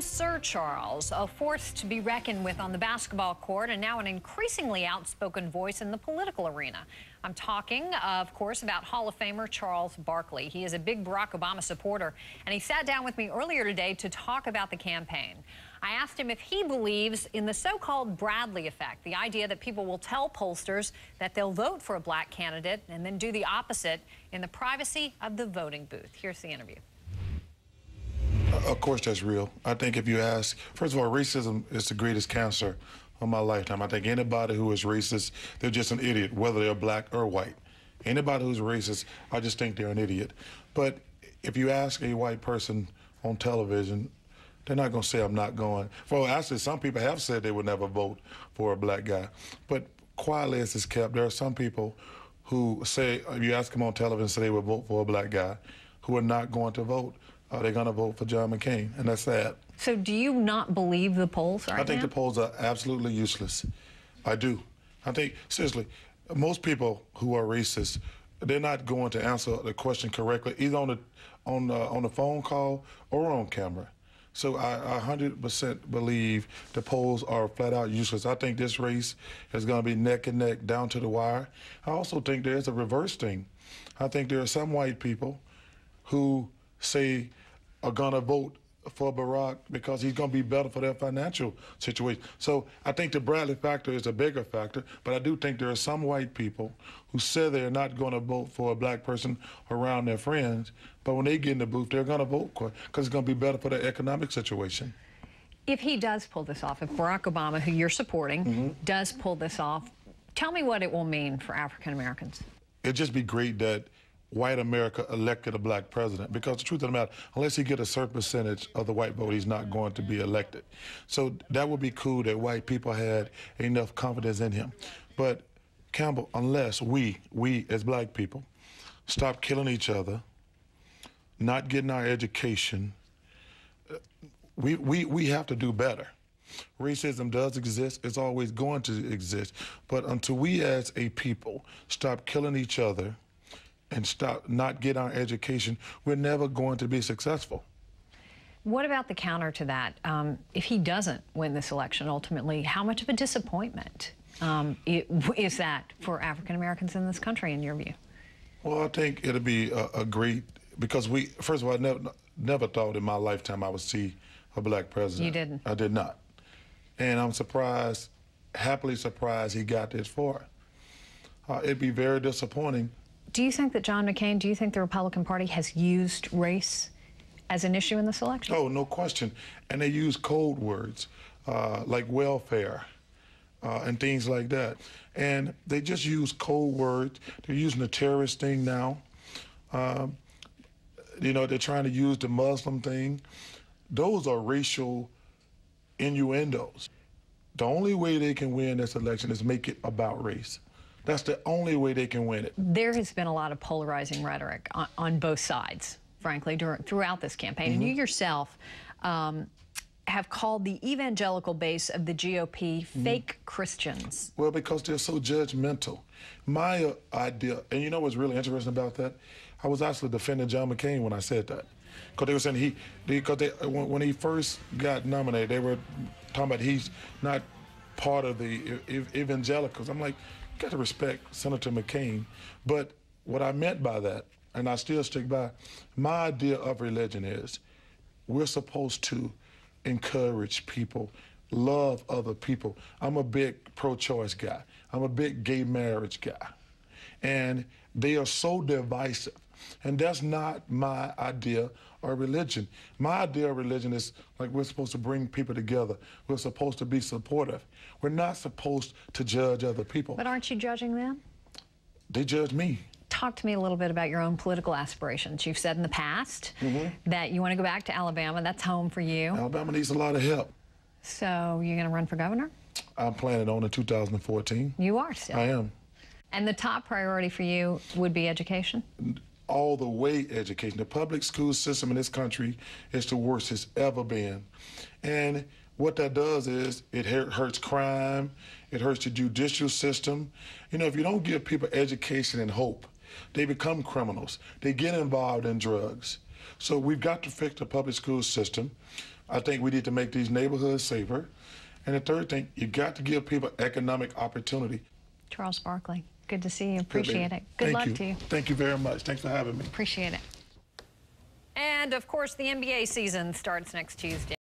Sir Charles, a force to be reckoned with on the basketball court and now an increasingly outspoken voice in the political arena. I'm talking, of course, about Hall of Famer Charles Barkley. He is a big Barack Obama supporter, and he sat down with me earlier today to talk about the campaign. I asked him if he believes in the so-called Bradley effect, the idea that people will tell pollsters that they'll vote for a black candidate and then do the opposite in the privacy of the voting booth. Here's the interview. Of course, that's real. I think if you ask, first of all, racism is the greatest cancer of my lifetime. I think anybody who is racist, they're just an idiot, whether they're black or white. Anybody who's racist, I just think they're an idiot. But if you ask a white person on television, they're not going to say I'm not going. Well, actually, some people have said they would never vote for a black guy. But quietly as it's kept, there are some people who say, if you ask them on television, say they would vote for a black guy, who are not going to vote. They're going to vote for John McCain, and that's sad. So do you not believe the polls right now? I think the polls are absolutely useless. I do. I think, seriously, most people who are racist, they're not going to answer the question correctly, either on the phone call or on camera. So I 100% believe the polls are flat out useless. I think this race is going to be neck and neck down to the wire. I also think there's a reverse thing. I think there are some white people who say are going to vote for Barack because he's going to be better for their financial situation. So I think the Bradley factor is a bigger factor, but I do think there are some white people who say they're not going to vote for a black person around their friends, but when they get in the booth, they're going to vote because it's going to be better for their economic situation. If he does pull this off, if Barack Obama, who you're supporting, does pull this off, tell me what it will mean for African Americans. It'd just be great that white America elected a black president, because the truth of the matter, unless he get a certain percentage of the white vote, he's not going to be elected. So that would be cool that white people had enough confidence in him. But Campbell, unless we as black people stop killing each other, not getting our education, we have to do better. Racism does exist, it's always going to exist, but until we as a people stop killing each other and stop not getting our education, we're never going to be successful. What about the counter to that? If he doesn't win this election ultimately, how much of a disappointment is that for African Americans in this country, in your view? Well, I think it'll be a great, because first of all, I never thought in my lifetime I would see a black president. You didn't? I did not. And I'm surprised, happily surprised he got this far. It'd be very disappointing. Do you think that John McCain, do you think the Republican Party has used race as an issue in this election? Oh, no question. And they use code words like welfare and things like that. And they just use code words. They're using the terrorist thing now. You know, they're trying to use the Muslim thing. Those are racial innuendos. The only way they can win this election is make it about race. That's the only way they can win it. There has been a lot of polarizing rhetoric on both sides, frankly, throughout this campaign. And you yourself have called the evangelical base of the GOP fake Christians. Well, because they're so judgmental. My idea, and you know what's really interesting about that? I was actually defending John McCain when I said that. Because they were saying when he first got nominated, they were talking about he's not part of the evangelicals. I'm like, you got to respect Senator McCain. But what I meant by that, and I still stick by, my idea of religion is we're supposed to encourage people, love other people. I'm a big pro-choice guy. I'm a big gay marriage guy. And they are so divisive. And that's not my idea of religion. My idea of religion is like we're supposed to bring people together. We're supposed to be supportive. We're not supposed to judge other people. But aren't you judging them? They judge me. Talk to me a little bit about your own political aspirations. You've said in the past that you want to go back to Alabama. That's home for you. Alabama needs a lot of help. So you're going to run for governor? I'm planning on in 2014. You are still? I am. And the top priority for you would be education? All the way education. The public school system in this country is the worst it's ever been. And what that does is it hurts crime, it hurts the judicial system. You know, if you don't give people education and hope, they become criminals. They get involved in drugs. So we've got to fix the public school system. I think we need to make these neighborhoods safer. And the third thing, you got to give people economic opportunity. Charles Barkley, good to see you. Appreciate it. Good luck to you. Thank you very much. Thanks for having me. Appreciate it. And, of course, the NBA season starts next Tuesday.